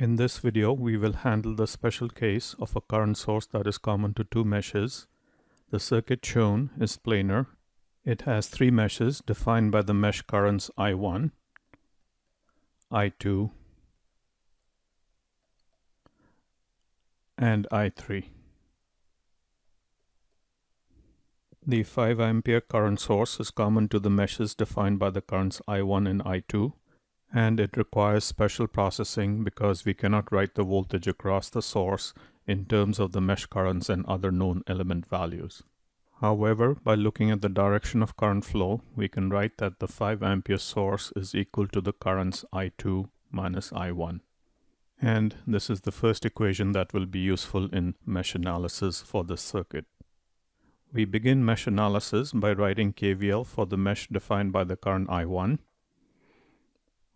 In this video, we will handle the special case of a current source that is common to two meshes. The circuit shown is planar. It has three meshes defined by the mesh currents I1, I2, and I3. The 5 ampere current source is common to the meshes defined by the currents I1 and I2, and it requires special processing because we cannot write the voltage across the source in terms of the mesh currents and other known element values. However, by looking at the direction of current flow, we can write that the 5 ampere source is equal to the currents I2 minus I1. And this is the first equation that will be useful in mesh analysis for this circuit. We begin mesh analysis by writing KVL for the mesh defined by the current I1.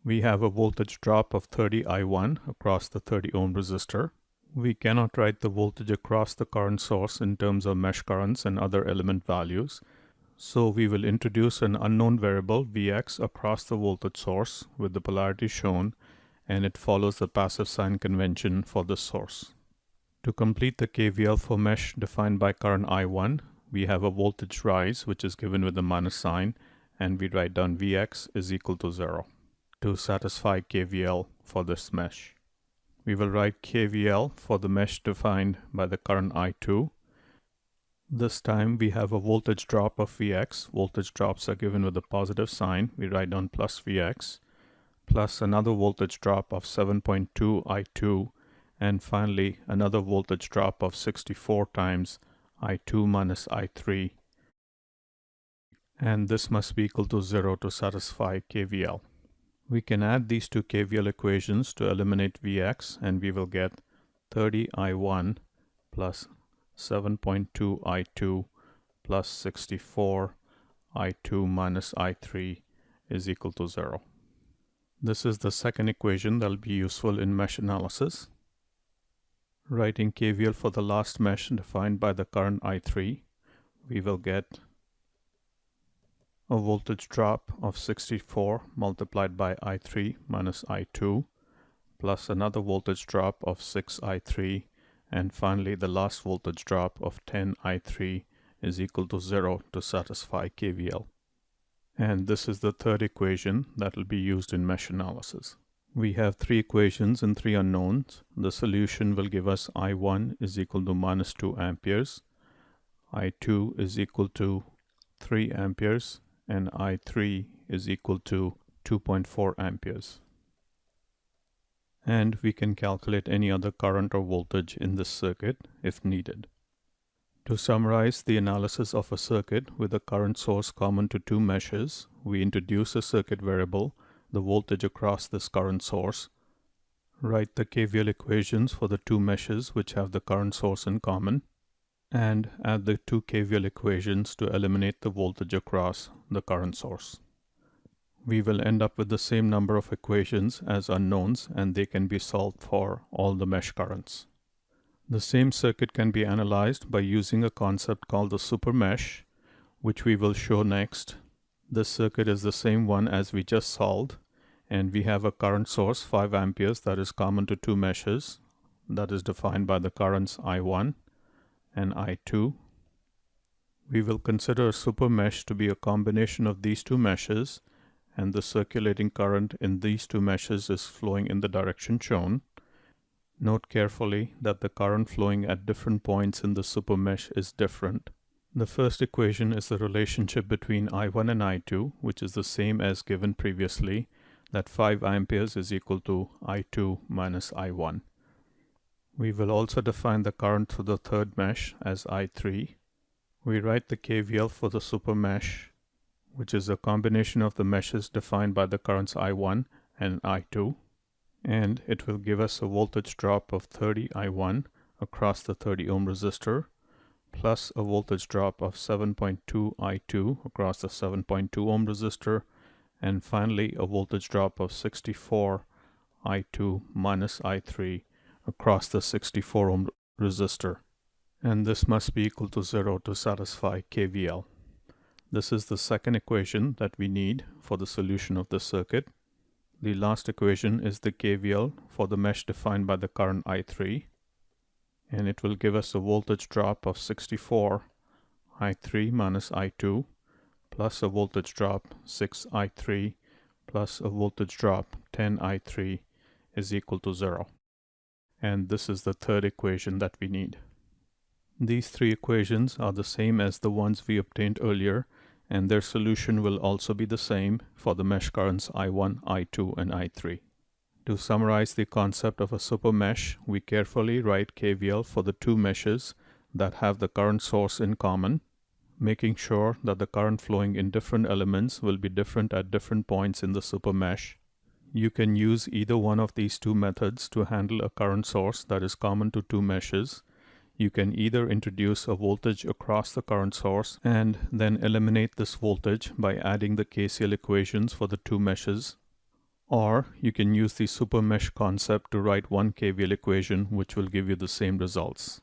We have a voltage drop of 30 I1 across the 30 ohm resistor. We cannot write the voltage across the current source in terms of mesh currents and other element values. So we will introduce an unknown variable Vx across the voltage source with the polarity shown, and it follows the passive sign convention for the source. To complete the KVL for mesh defined by current I1, we have a voltage rise which is given with the minus sign, and we write down Vx is equal to 0 to satisfy KVL for this mesh. We will write KVL for the mesh defined by the current I2. This time we have a voltage drop of Vx. Voltage drops are given with a positive sign. We write down plus Vx, plus another voltage drop of 7.2 I2, and finally another voltage drop of 64 times I2 minus I3. And this must be equal to 0 to satisfy KVL. We can add these two KVL equations to eliminate Vx, and we will get 30 I1 plus 7.2 I2 plus 64 I2 minus I3 is equal to 0. This is the second equation that will be useful in mesh analysis. Writing KVL for the last mesh defined by the current I3, we will get a voltage drop of 64 multiplied by I3 minus I2, plus another voltage drop of 6 I3, and finally the last voltage drop of 10 I3 is equal to 0 to satisfy KVL. And this is the third equation that will be used in mesh analysis. We have three equations and three unknowns. The solution will give us I1 is equal to minus 2 amperes, I2 is equal to 3 amperes, and I3 is equal to 2.4 amperes. And we can calculate any other current or voltage in this circuit if needed. To summarize the analysis of a circuit with a current source common to two meshes, we introduce a circuit variable, the voltage across this current source, write the KVL equations for the two meshes which have the current source in common, and add the two KVL equations to eliminate the voltage across the current source. We will end up with the same number of equations as unknowns, and they can be solved for all the mesh currents. The same circuit can be analyzed by using a concept called the supermesh, which we will show next. This circuit is the same one as we just solved, and we have a current source 5 amperes that is common to two meshes, that is defined by the currents I1 and I2. We will consider a supermesh to be a combination of these two meshes, and the circulating current in these two meshes is flowing in the direction shown. Note carefully that the current flowing at different points in the supermesh is different. The first equation is the relationship between I1 and I2, which is the same as given previously, that 5 amperes is equal to I2 minus I1. We will also define the current through the third mesh as I3. We write the KVL for the supermesh, which is a combination of the meshes defined by the currents I1 and I2, and it will give us a voltage drop of 30 I1 across the 30 ohm resistor, plus a voltage drop of 7.2 I2 across the 7.2 ohm resistor, and finally a voltage drop of 64 I2 minus I3 across the 64 ohm resistor, and this must be equal to 0 to satisfy KVL. This is the second equation that we need for the solution of this circuit. The last equation is the KVL for the mesh defined by the current I3, and it will give us a voltage drop of 64 I3 minus I2 plus a voltage drop 6 I3 plus a voltage drop 10 I3 is equal to 0. And this is the third equation that we need. These three equations are the same as the ones we obtained earlier, and their solution will also be the same for the mesh currents I1, I2, and I3. To summarize the concept of a super mesh, we carefully write KVL for the two meshes that have the current source in common, making sure that the current flowing in different elements will be different at different points in the super mesh. You can use either one of these two methods to handle a current source that is common to two meshes. You can either introduce a voltage across the current source and then eliminate this voltage by adding the KCL equations for the two meshes, or you can use the super mesh concept to write one KVL equation which will give you the same results.